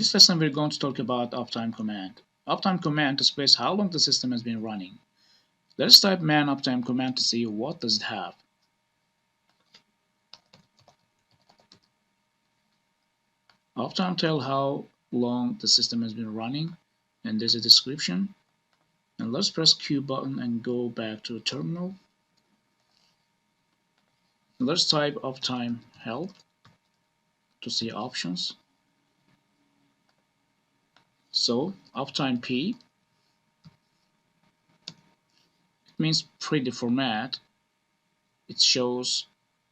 this lesson, we're going to talk about uptime command. Uptime command displays how long the system has been running. Let's type man uptime command to see what does it have. Uptime tells how long the system has been running, and there's a description. And let's press Q button and go back to the terminal. Let's type uptime help to see options. So uptime P, it means pretty format. It shows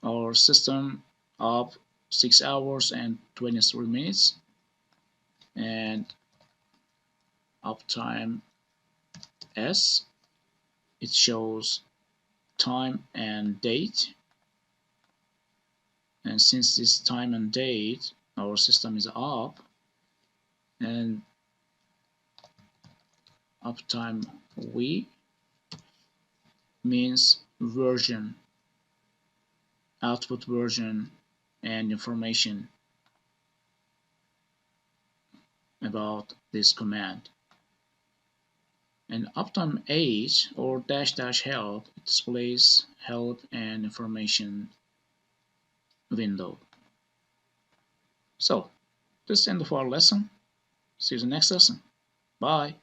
our system up 6 hours and 23 minutes, and uptime S, it shows time and date, and since this time and date our system is up. And uptime V means version, output version, and information about this command. And uptime H or dash dash help displays help and information window. So this is the end of our lesson. See you in the next lesson. Bye.